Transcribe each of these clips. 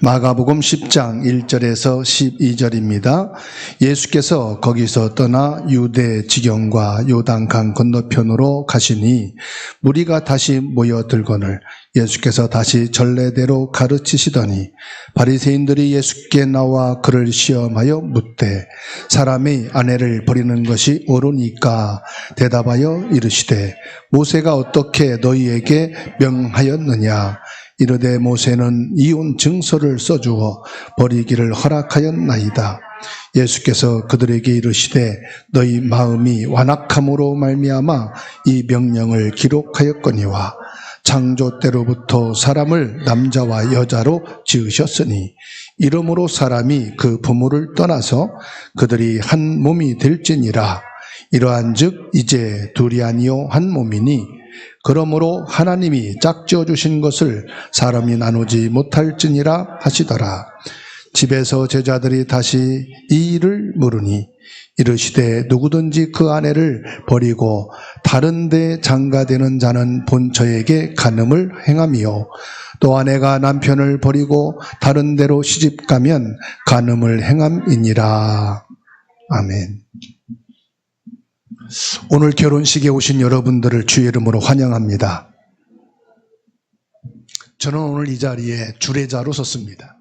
마가복음 10장 1절에서 12절입니다. 예수께서 거기서 떠나 유대 지경과 요단강 건너편으로 가시니 무리가 다시 모여들거늘 예수께서 다시 전례대로 가르치시더니 바리새인들이 예수께 나와 그를 시험하여 묻되 사람이 아내를 버리는 것이 옳으니까 대답하여 이르시되 모세가 어떻게 너희에게 명하였느냐. 이르되 모세는 이혼 증서를 써주어 버리기를 허락하였나이다. 예수께서 그들에게 이르시되 너희 마음이 완악함으로 말미암아 이 명령을 기록하였거니와 창조 때로부터 사람을 남자와 여자로 지으셨으니 이러므로 사람이 그 부모를 떠나서 그들이 한 몸이 될지니라. 이러한즉 이제 둘이 아니요 한 몸이니 그러므로 하나님이 짝지어 주신 것을 사람이 나누지 못할지니라 하시더라. 집에서 제자들이 다시 이 일을 물으니 이르시되 누구든지 그 아내를 버리고 다른 데 장가되는 자는 본처에게 간음을 행하며 또 아내가 남편을 버리고 다른 데로 시집가면 간음을 행함이니라. 아멘. 오늘 결혼식에 오신 여러분들을 주의 이름으로 환영합니다. 저는 오늘 이 자리에 주례자로 섰습니다.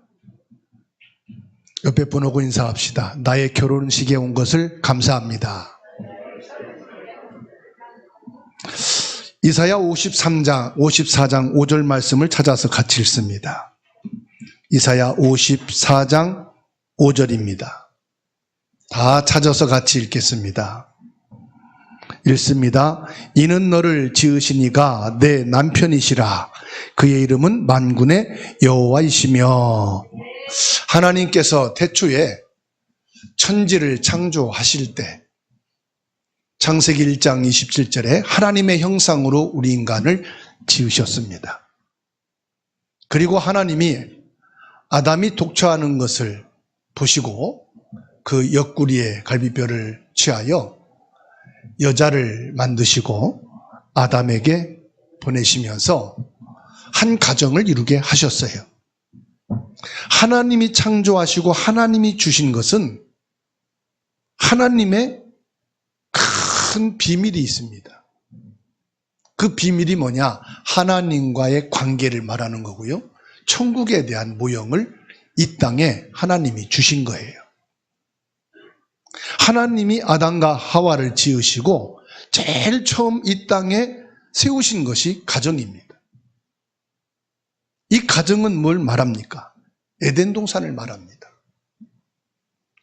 옆에 분하고 인사합시다. 나의 결혼식에 온 것을 감사합니다. 이사야 54장 5절 말씀을 찾아서 같이 읽습니다. 이사야 54장 5절입니다. 다 찾아서 같이 읽겠습니다. 읽습니다. 이는 너를 지으신 이가 내 남편이시라. 그의 이름은 만군의 여호와이시며. 하나님께서 태초에 천지를 창조하실 때 창세기 1장 27절에 하나님의 형상으로 우리 인간을 지으셨습니다. 그리고 하나님이 아담이 독처하는 것을 보시고 그 옆구리에 갈비뼈를 취하여 여자를 만드시고 아담에게 보내시면서 한 가정을 이루게 하셨어요. 하나님이 창조하시고 하나님이 주신 것은 하나님의 큰 비밀이 있습니다. 그 비밀이 뭐냐? 하나님과의 관계를 말하는 거고요. 천국에 대한 모형을 이 땅에 하나님이 주신 거예요. 하나님이 아담과 하와를 지으시고 제일 처음 이 땅에 세우신 것이 가정입니다. 이 가정은 뭘 말합니까? 에덴 동산을 말합니다.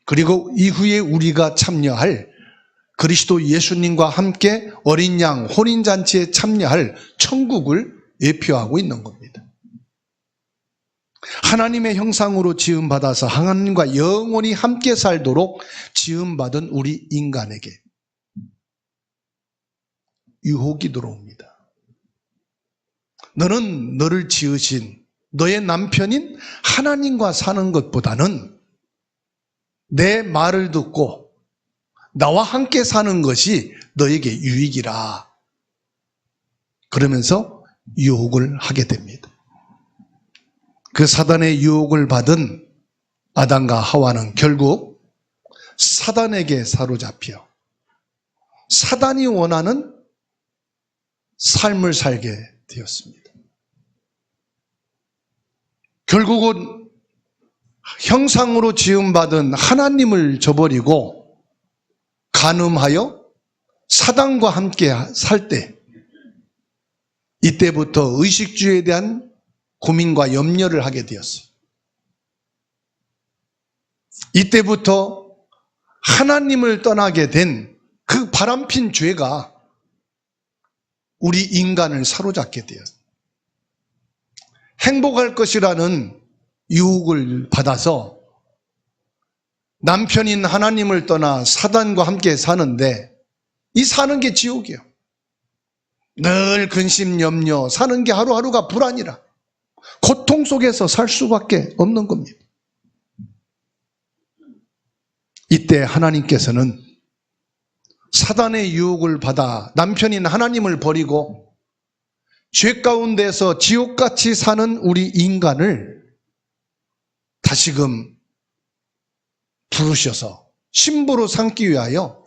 그리고 이후에 우리가 참여할 그리스도 예수님과 함께 어린 양 혼인잔치에 참여할 천국을 예표하고 있는 겁니다. 하나님의 형상으로 지음받아서 하나님과 영원히 함께 살도록 지음받은 우리 인간에게 유혹이 들어옵니다. 너는 너를 지으신 너의 남편인 하나님과 사는 것보다는 내 말을 듣고 나와 함께 사는 것이 너에게 유익이라. 그러면서 유혹을 하게 됩니다. 그 사단의 유혹을 받은 아담과 하와는 결국 사단에게 사로잡혀 사단이 원하는 삶을 살게 되었습니다. 결국은 형상으로 지음받은 하나님을 저버리고 간음하여 사단과 함께 살 때, 이때부터 의식주에 대한 고민과 염려를 하게 되었어요. 이때부터 하나님을 떠나게 된 그 바람핀 죄가 우리 인간을 사로잡게 되었어요. 행복할 것이라는 유혹을 받아서 남편인 하나님을 떠나 사단과 함께 사는데, 이 사는 게 지옥이에요. 늘 근심 염려, 사는 게 하루하루가 불안이라 고통 속에서 살 수밖에 없는 겁니다. 이때 하나님께서는 사단의 유혹을 받아 남편인 하나님을 버리고 죄 가운데서 지옥같이 사는 우리 인간을 다시금 부르셔서 신부로 삼기 위하여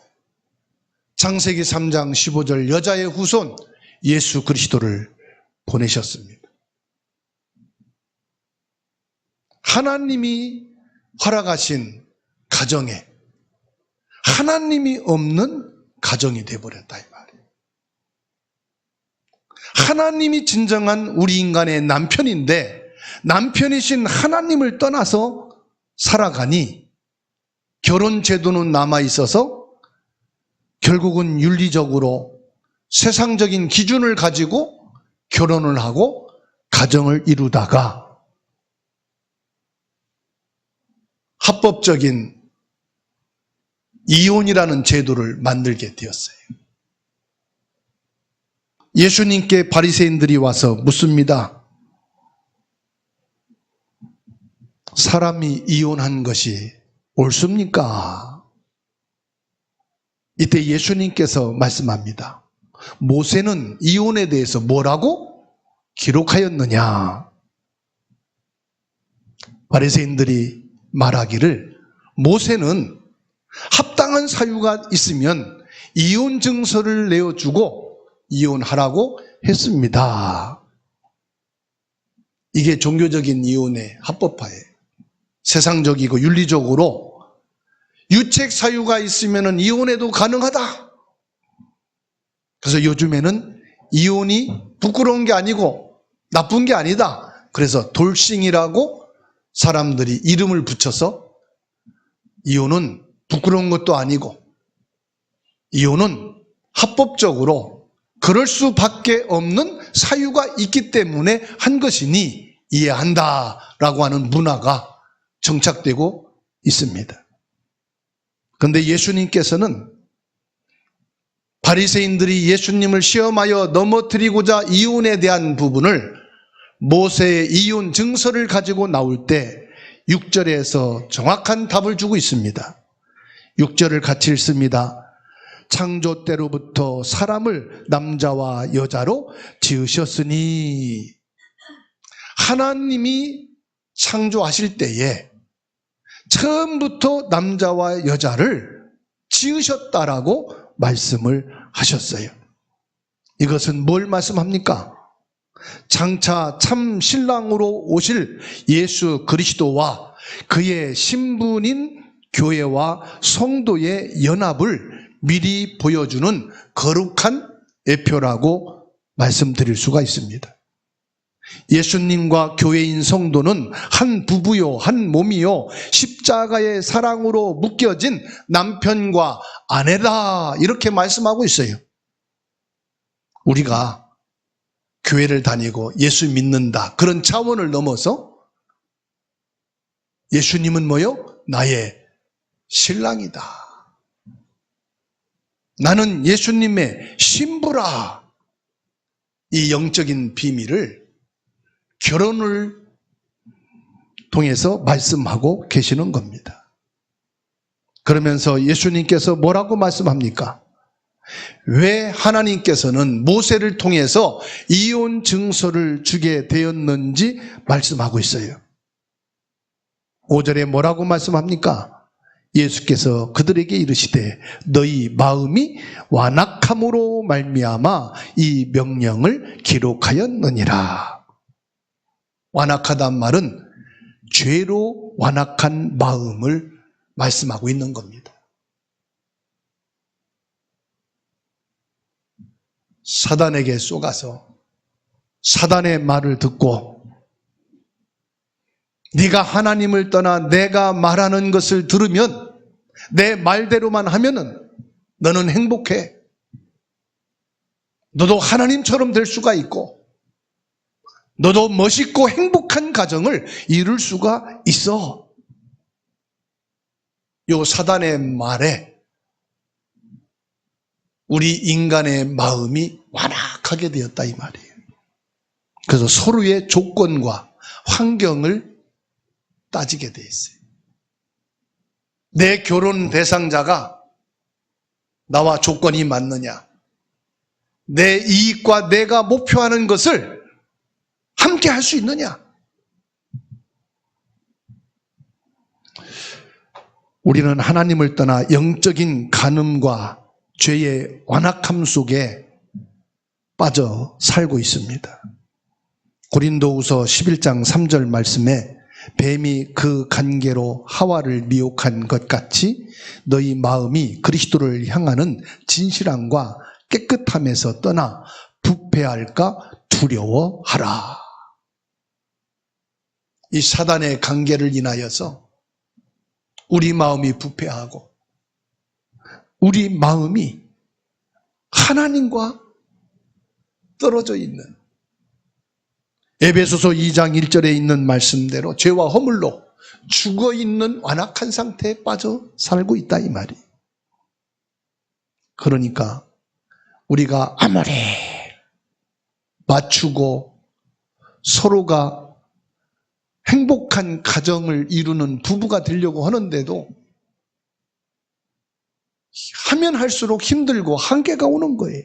창세기 3장 15절 여자의 후손 예수 그리스도를 보내셨습니다. 하나님이 허락하신 가정에 하나님이 없는 가정이 되어버렸다 이 말이에요. 하나님이 진정한 우리 인간의 남편인데 남편이신 하나님을 떠나서 살아가니 결혼 제도는 남아있어서 결국은 윤리적으로 세상적인 기준을 가지고 결혼을 하고 가정을 이루다가 합법적인 이혼이라는 제도를 만들게 되었어요. 예수님께 바리새인들이 와서 묻습니다. 사람이 이혼한 것이 옳습니까? 이때 예수님께서 말씀합니다. 모세는 이혼에 대해서 뭐라고 기록하였느냐? 바리새인들이 말하기를 모세는 합당한 사유가 있으면 이혼 증서를 내어주고 이혼하라고 했습니다. 이게 종교적인 이혼의 합법화예요. 세상적이고 윤리적으로 유책 사유가 있으면 이혼해도 가능하다. 그래서 요즘에는 이혼이 부끄러운 게 아니고 나쁜 게 아니다. 그래서 돌싱이라고 사람들이 이름을 붙여서 이혼은 부끄러운 것도 아니고 이혼은 합법적으로 그럴 수밖에 없는 사유가 있기 때문에 한 것이니 이해한다라고 하는 문화가 정착되고 있습니다. 그런데 예수님께서는 바리새인들이 예수님을 시험하여 넘어뜨리고자 이혼에 대한 부분을 모세의 이혼 증서를 가지고 나올 때 6절에서 정확한 답을 주고 있습니다. 6절을 같이 읽습니다. 창조 때로부터 사람을 남자와 여자로 지으셨으니 하나님이 창조하실 때에 처음부터 남자와 여자를 지으셨다라고 말씀을 하셨어요. 이것은 뭘 말씀합니까? 장차 참 신랑으로 오실 예수 그리스도와 그의 신분인 교회와 성도의 연합을 미리 보여주는 거룩한 예표라고 말씀드릴 수가 있습니다. 예수님과 교회인 성도는 한 부부요, 한 몸이요, 십자가의 사랑으로 묶여진 남편과 아내다 이렇게 말씀하고 있어요. 우리가 교회를 다니고 예수 믿는다 그런 차원을 넘어서 예수님은 뭐요? 나의 신랑이다. 나는 예수님의 신부라. 이 영적인 비밀을 결혼을 통해서 말씀하고 계시는 겁니다. 그러면서 예수님께서 뭐라고 말씀합니까? 왜 하나님께서는 모세를 통해서 이혼 증서를 주게 되었는지 말씀하고 있어요. 5절에 뭐라고 말씀합니까? 예수께서 그들에게 이르시되 너희 마음이 완악함으로 말미암아 이 명령을 기록하였느니라. 완악하단 말은 죄로 완악한 마음을 말씀하고 있는 겁니다. 사단에게 쏘가서 사단의 말을 듣고 네가 하나님을 떠나 내가 말하는 것을 들으면 내 말대로만 하면은 너는 행복해. 너도 하나님처럼 될 수가 있고 너도 멋있고 행복한 가정을 이룰 수가 있어. 요 사단의 말에 우리 인간의 마음이 완악하게 되었다 이 말이에요. 그래서 서로의 조건과 환경을 따지게 돼 있어요. 내 결혼 대상자가 나와 조건이 맞느냐, 내 이익과 내가 목표하는 것을 함께 할 수 있느냐. 우리는 하나님을 떠나 영적인 간음과 죄의 완악함 속에 빠져 살고 있습니다. 고린도후서 11장 3절 말씀에 뱀이 그 관계로 하와를 미혹한 것 같이 너희 마음이 그리스도를 향하는 진실함과 깨끗함에서 떠나 부패할까 두려워하라. 이 사단의 관계를 인하여서 우리 마음이 부패하고 우리 마음이 하나님과 떨어져 있는, 에베소서 2장 1절에 있는 말씀대로 죄와 허물로 죽어있는 완악한 상태에 빠져 살고 있다 이 말이. 그러니까 우리가 아무리 맞추고 서로가 행복한 가정을 이루는 부부가 되려고 하는데도 하면 할수록 힘들고 한계가 오는 거예요.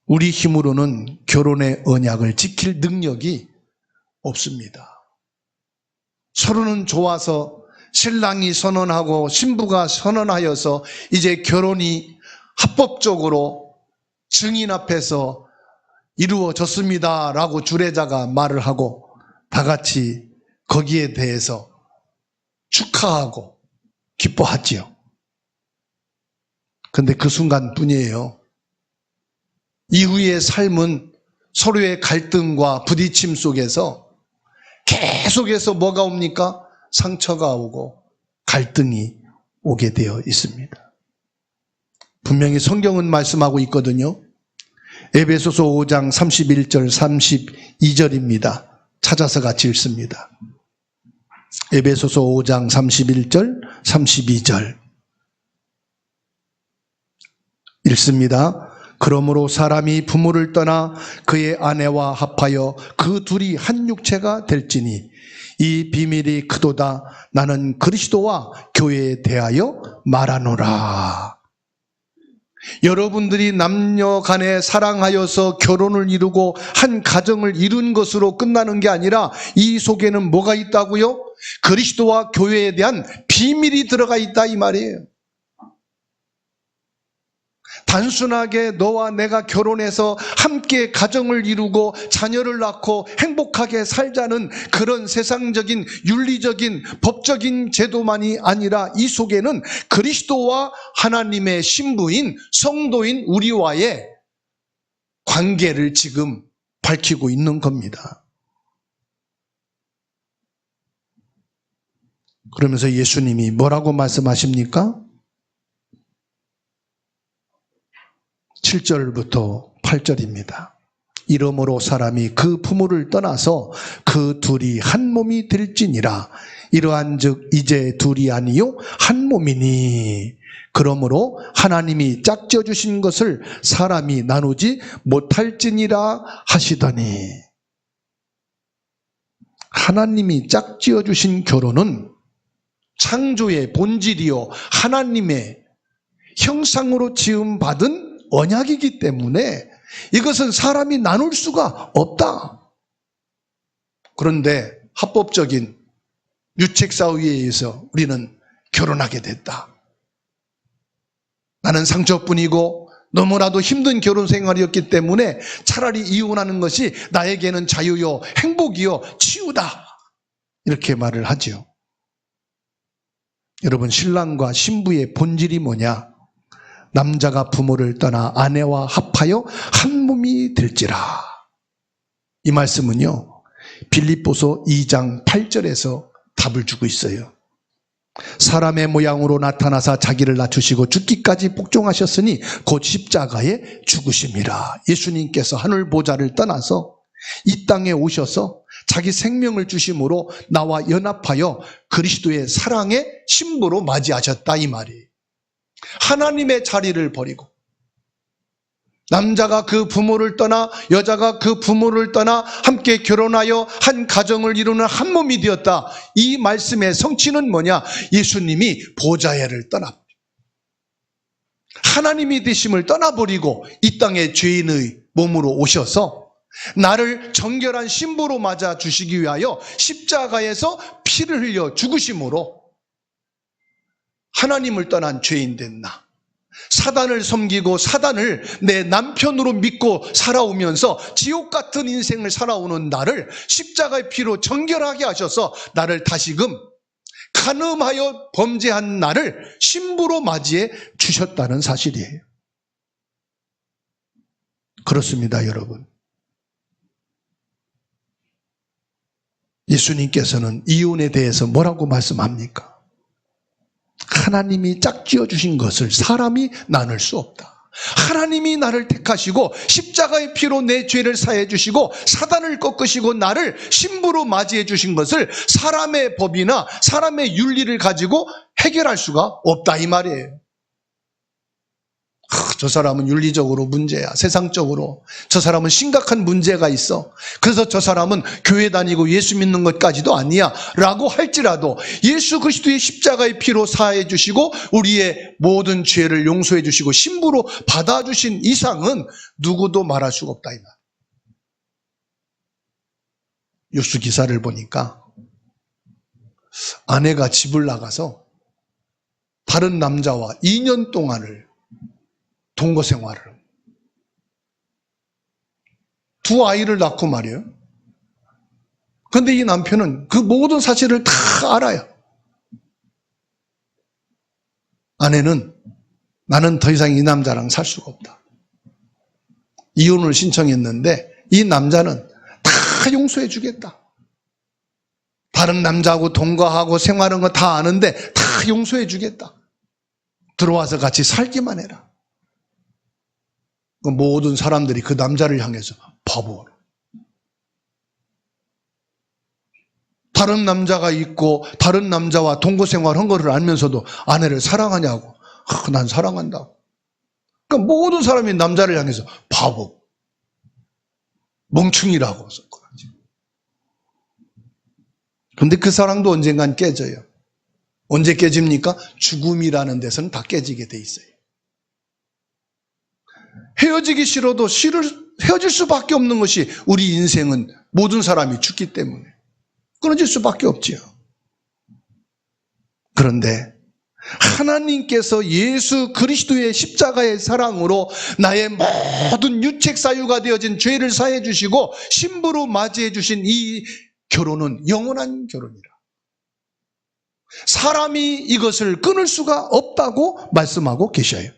우리 힘으로는 결혼의 언약을 지킬 능력이 없습니다. 서로는 좋아서 신랑이 선언하고 신부가 선언하여서 이제 결혼이 합법적으로 증인 앞에서 이루어졌습니다 라고 주례자가 말을 하고 다 같이 거기에 대해서 축하하고 기뻐하지요. 근데 그 순간뿐이에요. 이후의 삶은 서로의 갈등과 부딪힘 속에서 계속해서 뭐가 옵니까? 상처가 오고 갈등이 오게 되어 있습니다. 분명히 성경은 말씀하고 있거든요. 에베소서 5장 31절 32절입니다. 찾아서 같이 읽습니다. 에베소서 5장 31절 32절 읽습니다. 그러므로 사람이 부모를 떠나 그의 아내와 합하여 그 둘이 한 육체가 될지니 이 비밀이 크도다. 나는 그리스도와 교회에 대하여 말하노라. 여러분들이 남녀 간에 사랑하여서 결혼을 이루고 한 가정을 이룬 것으로 끝나는 게 아니라 이 속에는 뭐가 있다고요? 그리스도와 교회에 대한 비밀이 들어가 있다 이 말이에요. 단순하게 너와 내가 결혼해서 함께 가정을 이루고 자녀를 낳고 행복하게 살자는 그런 세상적인 윤리적인 법적인 제도만이 아니라 이 속에는 그리스도와 하나님의 신부인 성도인 우리와의 관계를 지금 밝히고 있는 겁니다. 그러면서 예수님이 뭐라고 말씀하십니까? 7절부터 8절입니다. 이러므로 사람이 그 부모를 떠나서 그 둘이 한 몸이 될지니라. 이러한즉 이제 둘이 아니요 한 몸이니. 그러므로 하나님이 짝지어 주신 것을 사람이 나누지 못할지니라 하시더니. 하나님이 짝지어 주신 결혼은 창조의 본질이요 하나님의 형상으로 지음 받은 언약이기 때문에 이것은 사람이 나눌 수가 없다. 그런데 합법적인 유책사유에 의해서 우리는 결혼하게 됐다. 나는 상처뿐이고 너무나도 힘든 결혼 생활이었기 때문에 차라리 이혼하는 것이 나에게는 자유요 행복이요 치유다. 이렇게 말을 하죠. 여러분, 신랑과 신부의 본질이 뭐냐? 남자가 부모를 떠나 아내와 합하여 한 몸이 될지라. 이 말씀은요, 빌립보서 2장 8절에서 답을 주고 있어요. 사람의 모양으로 나타나사 자기를 낮추시고 죽기까지 복종하셨으니 곧 십자가에 죽으심이라. 예수님께서 하늘 보좌를 떠나서 이 땅에 오셔서 자기 생명을 주심으로 나와 연합하여 그리스도의 사랑의 신부로 맞이하셨다 이 말이에요. 하나님의 자리를 버리고 남자가 그 부모를 떠나 여자가 그 부모를 떠나 함께 결혼하여 한 가정을 이루는 한 몸이 되었다. 이 말씀의 성취는 뭐냐? 예수님이 보좌를 떠나 하나님이 되심을 떠나버리고 이 땅에 죄인의 몸으로 오셔서 나를 정결한 신부로 맞아 주시기 위하여 십자가에서 피를 흘려 죽으심으로 하나님을 떠난 죄인 된 나, 사단을 섬기고 사단을 내 남편으로 믿고 살아오면서 지옥 같은 인생을 살아오는 나를 십자가의 피로 정결하게 하셔서 나를 다시금 간음하여 범죄한 나를 신부로 맞이해 주셨다는 사실이에요. 그렇습니다, 여러분. 예수님께서는 이혼에 대해서 뭐라고 말씀합니까? 하나님이 짝지어 주신 것을 사람이 나눌 수 없다. 하나님이 나를 택하시고 십자가의 피로 내 죄를 사해 주시고 사단을 꺾으시고 나를 신부로 맞이해 주신 것을 사람의 법이나 사람의 윤리를 가지고 해결할 수가 없다, 이 말이에요. 저 사람은 윤리적으로 문제야. 세상적으로 저 사람은 심각한 문제가 있어. 그래서 저 사람은 교회 다니고 예수 믿는 것까지도 아니야 라고 할지라도 예수 그리스도의 십자가의 피로 사해 주시고 우리의 모든 죄를 용서해 주시고 신부로 받아주신 이상은 누구도 말할 수가 없다, 이 말. 뉴스 기사를 보니까 아내가 집을 나가서 다른 남자와 2년 동안을 동거 생활을, 두 아이를 낳고 말이에요. 그런데 이 남편은 그 모든 사실을 다 알아요. 아내는 나는 더 이상 이 남자랑 살 수가 없다. 이혼을 신청했는데 이 남자는 다 용서해 주겠다. 다른 남자하고 동거하고 생활하는 거 다 아는데 다 용서해 주겠다. 들어와서 같이 살기만 해라. 모든 사람들이 그 남자를 향해서 바보. 다른 남자가 있고 다른 남자와 동거 생활한 거를 알면서도 아내를 사랑하냐고. 난 사랑한다고. 그러니까 모든 사람이 남자를 향해서 바보, 멍충이라고 썼거든요. 그런데 그 사랑도 언젠간 깨져요. 언제 깨집니까? 죽음이라는 데서는 다 깨지게 돼 있어요. 헤어지기 싫어도 헤어질 수밖에 없는 것이 우리 인생은 모든 사람이 죽기 때문에 끊어질 수밖에 없지요. 그런데 하나님께서 예수 그리스도의 십자가의 사랑으로 나의 모든 유책 사유가 되어진 죄를 사해 주시고 신부로 맞이해 주신 이 결혼은 영원한 결혼이라. 사람이 이것을 끊을 수가 없다고 말씀하고 계셔요.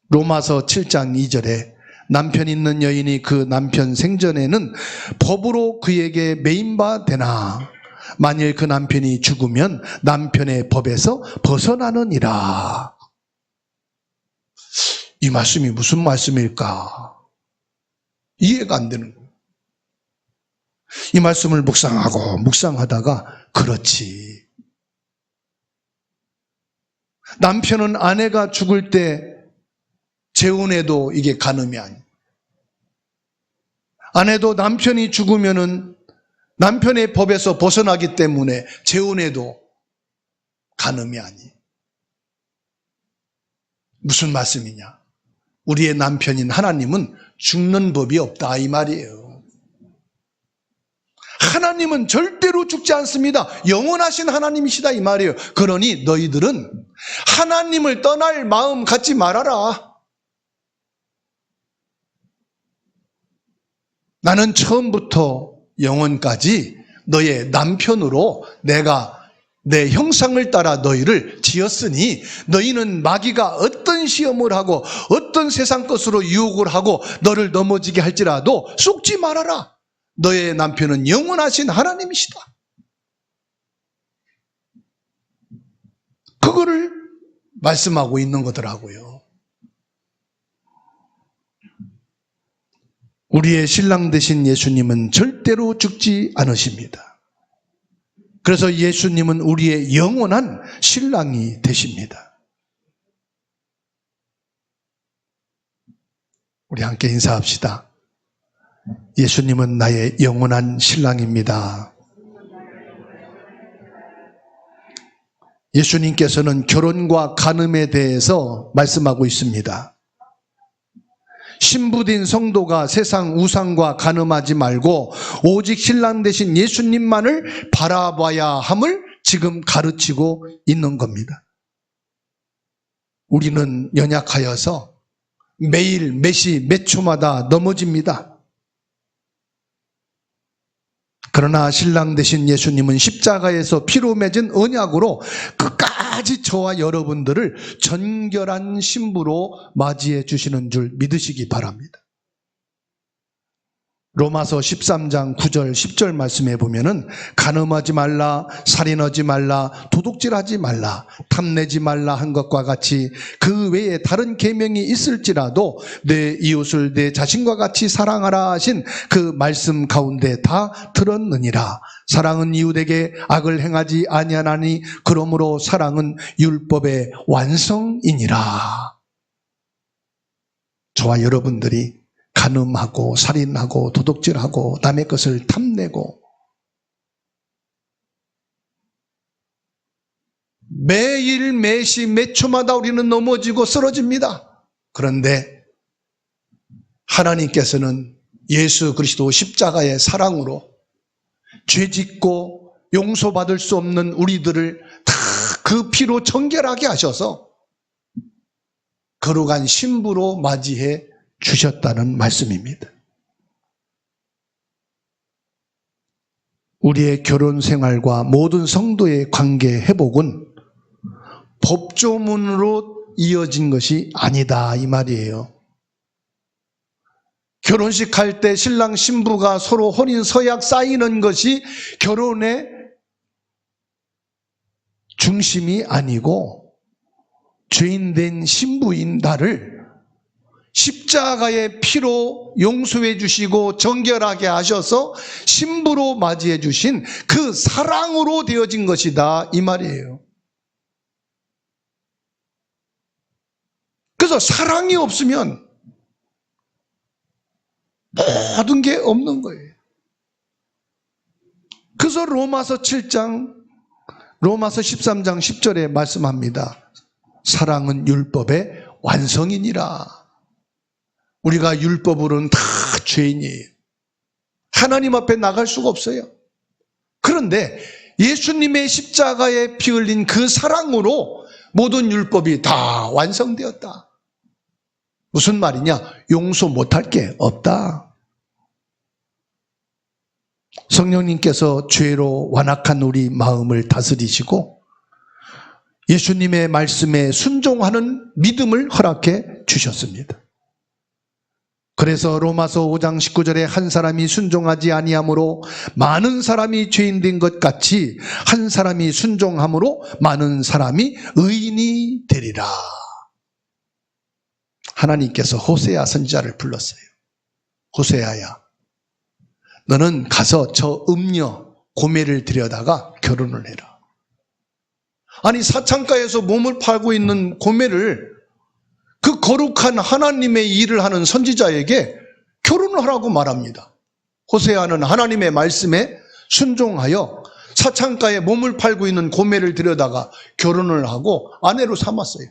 로마서 7장 2절에 남편 있는 여인이 그 남편 생전에는 법으로 그에게 매인바 되나 만일 그 남편이 죽으면 남편의 법에서 벗어나느니라. 이 말씀이 무슨 말씀일까? 이해가 안 되는 거예요. 이 말씀을 묵상하다가 그렇지. 남편은 아내가 죽을 때 재혼해도 이게 간음이 아니에요. 아내도 남편이 죽으면은 남편의 법에서 벗어나기 때문에 재혼해도 간음이 아니에요. 무슨 말씀이냐? 우리의 남편인 하나님은 죽는 법이 없다, 이 말이에요. 하나님은 절대로 죽지 않습니다. 영원하신 하나님이시다, 이 말이에요. 그러니 너희들은 하나님을 떠날 마음 갖지 말아라. 나는 처음부터 영원까지 너의 남편으로 내가 내 형상을 따라 너희를 지었으니 너희는 마귀가 어떤 시험을 하고 어떤 세상 것으로 유혹을 하고 너를 넘어지게 할지라도 속지 말아라. 너의 남편은 영원하신 하나님이시다. 그거를 말씀하고 있는 거더라고요. 우리의 신랑 되신 예수님은 절대로 죽지 않으십니다. 그래서 예수님은 우리의 영원한 신랑이 되십니다. 우리 함께 인사합시다. 예수님은 나의 영원한 신랑입니다. 예수님께서는 결혼과 간음에 대해서 말씀하고 있습니다. 신부된 성도가 세상 우상과 간음하지 말고 오직 신랑 되신 예수님만을 바라봐야 함을 지금 가르치고 있는 겁니다. 우리는 연약하여서 매일 몇 시 몇 초마다 넘어집니다. 그러나 신랑 되신 예수님은 십자가에서 피로 맺은 언약으로 끝까지 저와 여러분들을 정결한 신부로 맞이해 주시는 줄 믿으시기 바랍니다. 로마서 13장 9절 10절 말씀에 보면은 간음하지 말라, 살인하지 말라, 도둑질하지 말라, 탐내지 말라 한 것과 같이 그 외에 다른 계명이 있을지라도 내 이웃을 내 자신과 같이 사랑하라 하신 그 말씀 가운데 다 들었느니라. 사랑은 이웃에게 악을 행하지 아니하나니 그러므로 사랑은 율법의 완성이니라. 저와 여러분들이 간음하고 살인하고 도둑질하고 남의 것을 탐내고 매일 매시 몇 초마다 우리는 넘어지고 쓰러집니다. 그런데 하나님께서는 예수 그리스도 십자가의 사랑으로 죄짓고 용서받을 수 없는 우리들을 다 그 피로 정결하게 하셔서 거룩한 신부로 맞이해 주셨다는 말씀입니다. 우리의 결혼 생활과 모든 성도의 관계 회복은 법조문으로 이어진 것이 아니다 이 말이에요. 결혼식 할 때 신랑 신부가 서로 혼인 서약 쌓이는 것이 결혼의 중심이 아니고 죄인된 신부인 나를 십자가의 피로 용서해 주시고 정결하게 하셔서 신부로 맞이해 주신 그 사랑으로 되어진 것이다 이 말이에요. 그래서 사랑이 없으면 모든 게 없는 거예요. 그래서 로마서 13장 10절에 말씀합니다. 사랑은 율법의 완성이니라. 우리가 율법으로는 다 죄인이에요. 하나님 앞에 나갈 수가 없어요. 그런데 예수님의 십자가에 피 흘린 그 사랑으로 모든 율법이 다 완성되었다. 무슨 말이냐? 용서 못할 게 없다. 성령님께서 죄로 완악한 우리 마음을 다스리시고 예수님의 말씀에 순종하는 믿음을 허락해 주셨습니다. 그래서 로마서 5장 19절에 한 사람이 순종하지 아니함으로 많은 사람이 죄인된 것 같이 한 사람이 순종함으로 많은 사람이 의인이 되리라. 하나님께서 호세아 선지자를 불렀어요. 호세아야, 너는 가서 저 음녀 고매를 들여다가 결혼을 해라. 아니, 사창가에서 몸을 팔고 있는 고매를 그 거룩한 하나님의 일을 하는 선지자에게 결혼을 하라고 말합니다. 호세아는 하나님의 말씀에 순종하여 사창가에 몸을 팔고 있는 고매를 들여다가 결혼을 하고 아내로 삼았어요.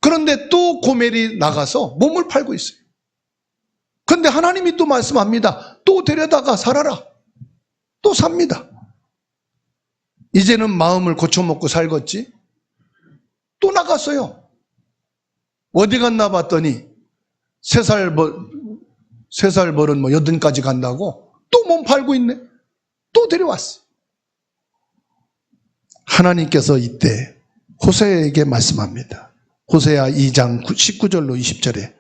그런데 또 고멜이 나가서 몸을 팔고 있어요. 그런데 하나님이 또 말씀합니다. 또 데려다가 살아라. 또 삽니다. 이제는 마음을 고쳐먹고 살겠지? 또 나갔어요. 어디 갔나 봤더니 3살 버른 8까지 간다고 또 몸 팔고 있네. 또 데려왔어. 하나님께서 이때 호세아에게 말씀합니다. 호세아 2장 19절로 20절에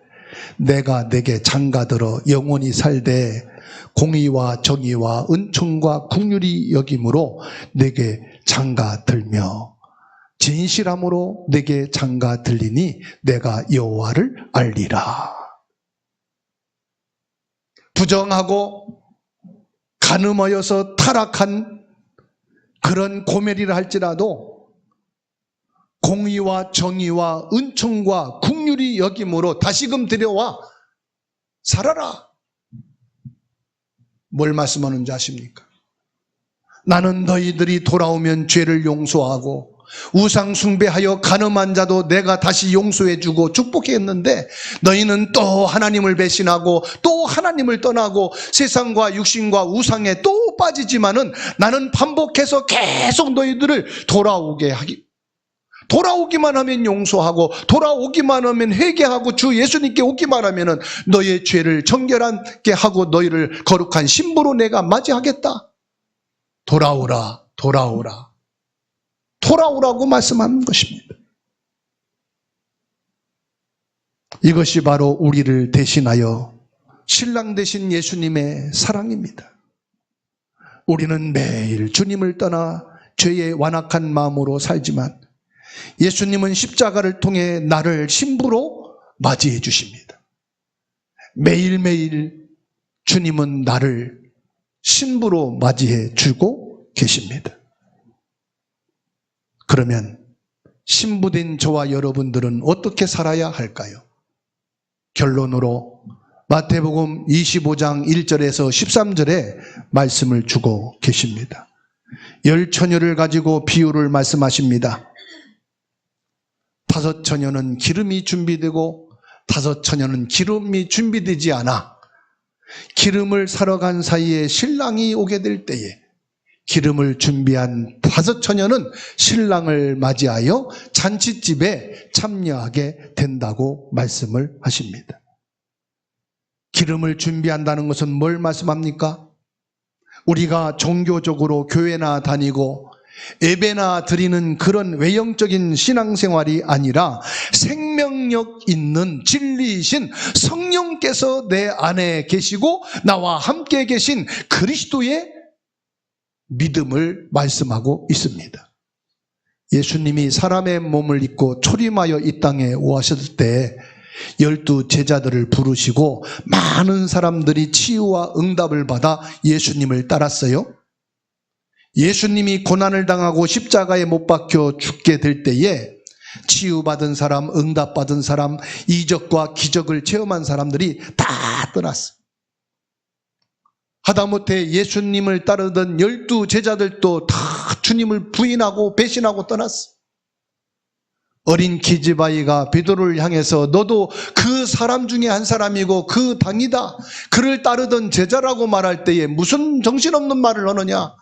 내가 내게 장가들어 영원히 살되 공의와 정의와 은총과 긍휼이 여김으로 내게 장가들며 진실함으로 내게 장가들리니 내가 여호와를 알리라. 부정하고 간음하여서 타락한 그런 고멜이라 할지라도 공의와 정의와 은총과 긍휼이 여김으로 다시금 들여와 살아라. 뭘 말씀하는지 아십니까? 나는 너희들이 돌아오면 죄를 용서하고 우상 숭배하여 간음한 자도 내가 다시 용서해주고 축복했는데 너희는 또 하나님을 배신하고 또 하나님을 떠나고 세상과 육신과 우상에 또 빠지지만은 나는 반복해서 계속 너희들을 돌아오기만 하면 용서하고 돌아오기만 하면 회개하고 주 예수님께 오기만 하면은 너희의 죄를 정결하게 하고 너희를 거룩한 신부로 내가 맞이하겠다. 돌아오라, 돌아오라. 돌아오라고 말씀하는 것입니다. 이것이 바로 우리를 대신하여 신랑 되신 예수님의 사랑입니다. 우리는 매일 주님을 떠나 죄의 완악한 마음으로 살지만 예수님은 십자가를 통해 나를 신부로 맞이해 주십니다. 매일매일 주님은 나를 신부로 맞이해 주고 계십니다. 그러면 신부된 저와 여러분들은 어떻게 살아야 할까요? 결론으로 마태복음 25장 1절에서 13절에 말씀을 주고 계십니다. 10처녀를 가지고 비유를 말씀하십니다. 5처녀는 기름이 준비되고 5처녀는 기름이 준비되지 않아 기름을 사러 간 사이에 신랑이 오게 될 때에 기름을 준비한 5처녀는 신랑을 맞이하여 잔치집에 참여하게 된다고 말씀을 하십니다. 기름을 준비한다는 것은 뭘 말씀합니까? 우리가 종교적으로 교회나 다니고 예배나 드리는 그런 외형적인 신앙생활이 아니라 생명력 있는 진리이신 성령께서 내 안에 계시고 나와 함께 계신 그리스도의 믿음을 말씀하고 있습니다. 예수님이 사람의 몸을 입고 초림하여 이 땅에 오셨을 때 12 제자들을 부르시고 많은 사람들이 치유와 응답을 받아 예수님을 따랐어요. 예수님이 고난을 당하고 십자가에 못 박혀 죽게 될 때에 치유받은 사람, 응답받은 사람, 이적과 기적을 체험한 사람들이 다 떠났어요. 하다못해 예수님을 따르던 12 제자들도 다 주님을 부인하고 배신하고 떠났어. 어린 기집아이가 베드로를 향해서 너도 그 사람 중에 한 사람이고 그 당이다. 그를 따르던 제자라고 말할 때에 무슨 정신없는 말을 하느냐.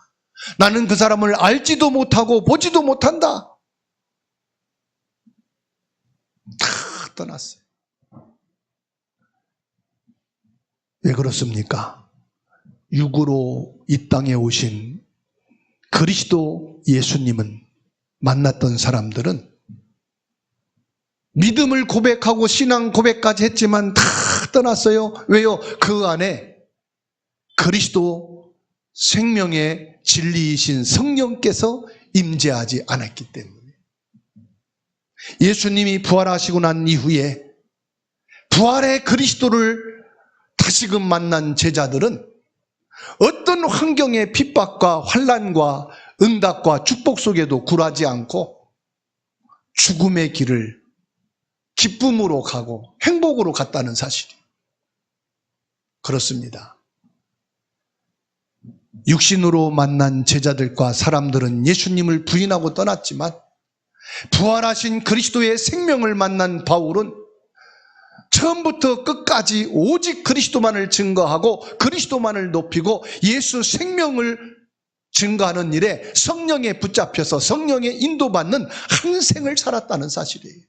나는 그 사람을 알지도 못하고 보지도 못한다. 다 떠났어요. 왜 그렇습니까? 육으로 이 땅에 오신 그리스도 예수님은 만났던 사람들은 믿음을 고백하고 신앙 고백까지 했지만 다 떠났어요. 왜요? 그 안에 그리스도 생명의 진리이신 성령께서 임재하지 않았기 때문에. 예수님이 부활하시고 난 이후에 부활의 그리스도를 다시금 만난 제자들은 어떤 환경의 핍박과 환난과 응답과 축복 속에도 굴하지 않고 죽음의 길을 기쁨으로 가고 행복으로 갔다는 사실이에요. 그렇습니다. 육신으로 만난 제자들과 사람들은 예수님을 부인하고 떠났지만 부활하신 그리스도의 생명을 만난 바울은 처음부터 끝까지 오직 그리스도만을 증거하고 그리스도만을 높이고 예수 생명을 증거하는 일에 성령에 붙잡혀서 성령의 인도받는 한 생을 살았다는 사실이에요.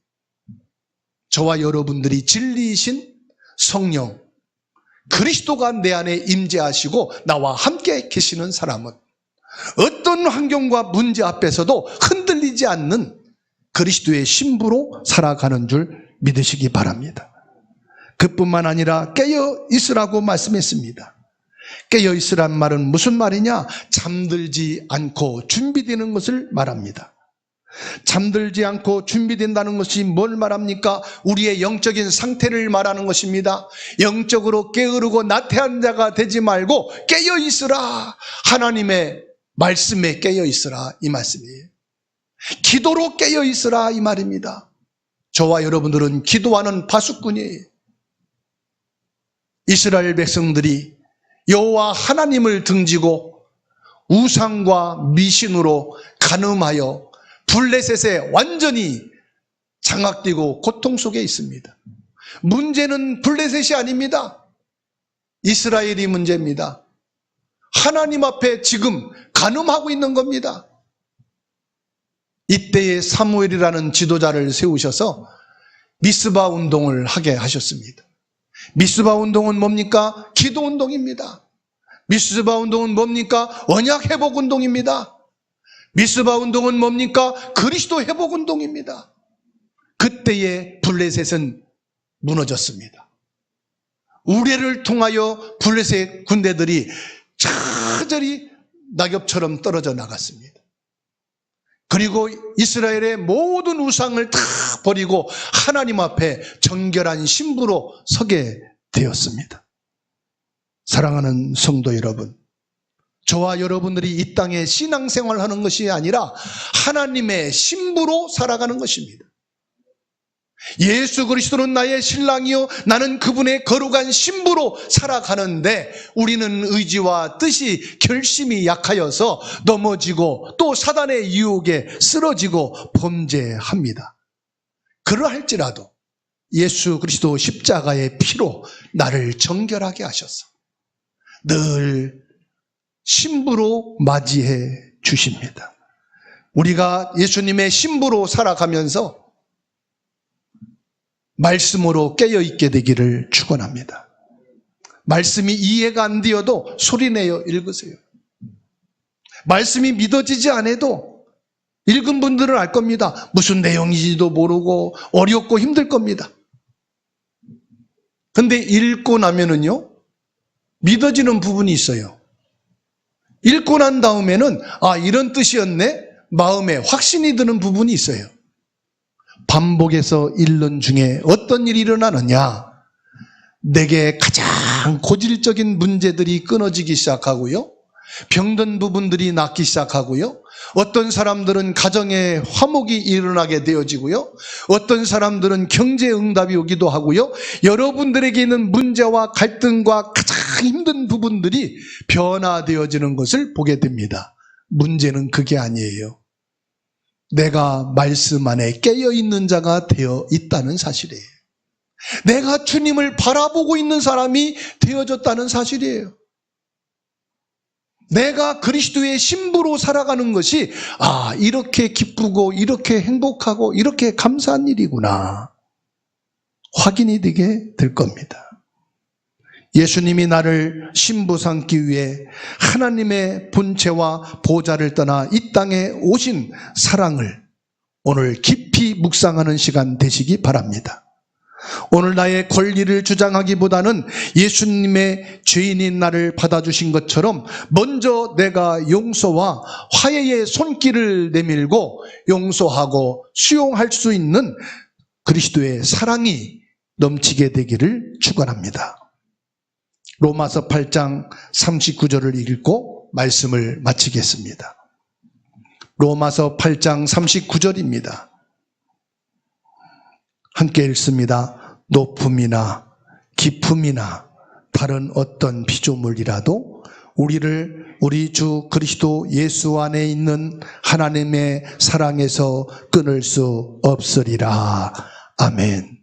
저와 여러분들이 진리이신 성령 그리스도가 내 안에 임재하시고 나와 함께 계시는 사람은 어떤 환경과 문제 앞에서도 흔들리지 않는 그리스도의 신부로 살아가는 줄 믿으시기 바랍니다. 그뿐만 아니라 깨어 있으라고 말씀했습니다. 깨어 있으란 말은 무슨 말이냐? 잠들지 않고 준비되는 것을 말합니다. 잠들지 않고 준비된다는 것이 뭘 말합니까? 우리의 영적인 상태를 말하는 것입니다. 영적으로 게으르고 나태한 자가 되지 말고 깨어 있으라. 하나님의 말씀에 깨어 있으라 이 말씀이에요. 기도로 깨어 있으라 이 말입니다. 저와 여러분들은 기도하는 파수꾼이에요. 이스라엘 백성들이 여호와 하나님을 등지고 우상과 미신으로 간음하여 블레셋에 완전히 장악되고 고통 속에 있습니다. 문제는 블레셋이 아닙니다. 이스라엘이 문제입니다. 하나님 앞에 지금 간음하고 있는 겁니다. 이때에 사무엘이라는 지도자를 세우셔서 미스바 운동을 하게 하셨습니다. 미스바 운동은 뭡니까? 기도 운동입니다. 미스바 운동은 뭡니까? 언약 회복 운동입니다. 미스바 운동은 뭡니까? 그리스도 회복 운동입니다. 그때에 블레셋은 무너졌습니다. 우레를 통하여 블레셋 군대들이 저절히 낙엽처럼 떨어져 나갔습니다. 그리고 이스라엘의 모든 우상을 다 버리고 하나님 앞에 정결한 신부로 서게 되었습니다. 사랑하는 성도 여러분, 저와 여러분들이 이 땅에 신앙생활하는 것이 아니라 하나님의 신부로 살아가는 것입니다. 예수 그리스도는 나의 신랑이요 나는 그분의 거룩한 신부로 살아가는데 우리는 의지와 뜻이 결심이 약하여서 넘어지고 또 사단의 유혹에 쓰러지고 범죄합니다. 그러할지라도 예수 그리스도 십자가의 피로 나를 정결하게 하셔서 늘 신부로 맞이해 주십니다. 우리가 예수님의 신부로 살아가면서 말씀으로 깨어있게 되기를 축원합니다. 말씀이 이해가 안 되어도 소리내어 읽으세요. 말씀이 믿어지지 않아도 읽은 분들은 알 겁니다. 무슨 내용인지도 모르고 어렵고 힘들 겁니다. 근데 읽고 나면은요, 믿어지는 부분이 있어요. 읽고 난 다음에는 아, 이런 뜻이었네? 마음에 확신이 드는 부분이 있어요. 반복해서 읽는 중에 어떤 일이 일어나느냐? 내게 가장 고질적인 문제들이 끊어지기 시작하고요. 병든 부분들이 낫기 시작하고요. 어떤 사람들은 가정에 화목이 일어나게 되어지고요. 어떤 사람들은 경제 응답이 오기도 하고요. 여러분들에게 있는 문제와 갈등과 가장 힘든 부분들이 변화되어지는 것을 보게 됩니다. 문제는 그게 아니에요. 내가 말씀 안에 깨어있는 자가 되어 있다는 사실이에요. 내가 주님을 바라보고 있는 사람이 되어졌다는 사실이에요. 내가 그리스도의 신부로 살아가는 것이 아, 이렇게 기쁘고 이렇게 행복하고 이렇게 감사한 일이구나 확인이 되게 될 겁니다. 예수님이 나를 신부 삼기 위해 하나님의 본체와 보좌를 떠나 이 땅에 오신 사랑을 오늘 깊이 묵상하는 시간 되시기 바랍니다. 오늘 나의 권리를 주장하기보다는 예수님의 죄인인 나를 받아주신 것처럼 먼저 내가 용서와 화해의 손길을 내밀고 용서하고 수용할 수 있는 그리스도의 사랑이 넘치게 되기를 축원합니다. 로마서 8장 39절을 읽고 말씀을 마치겠습니다. 로마서 8장 39절입니다. 함께 읽습니다. 높음이나 깊음이나 다른 어떤 피조물이라도 우리를 우리 주 그리스도 예수 안에 있는 하나님의 사랑에서 끊을 수 없으리라. 아멘.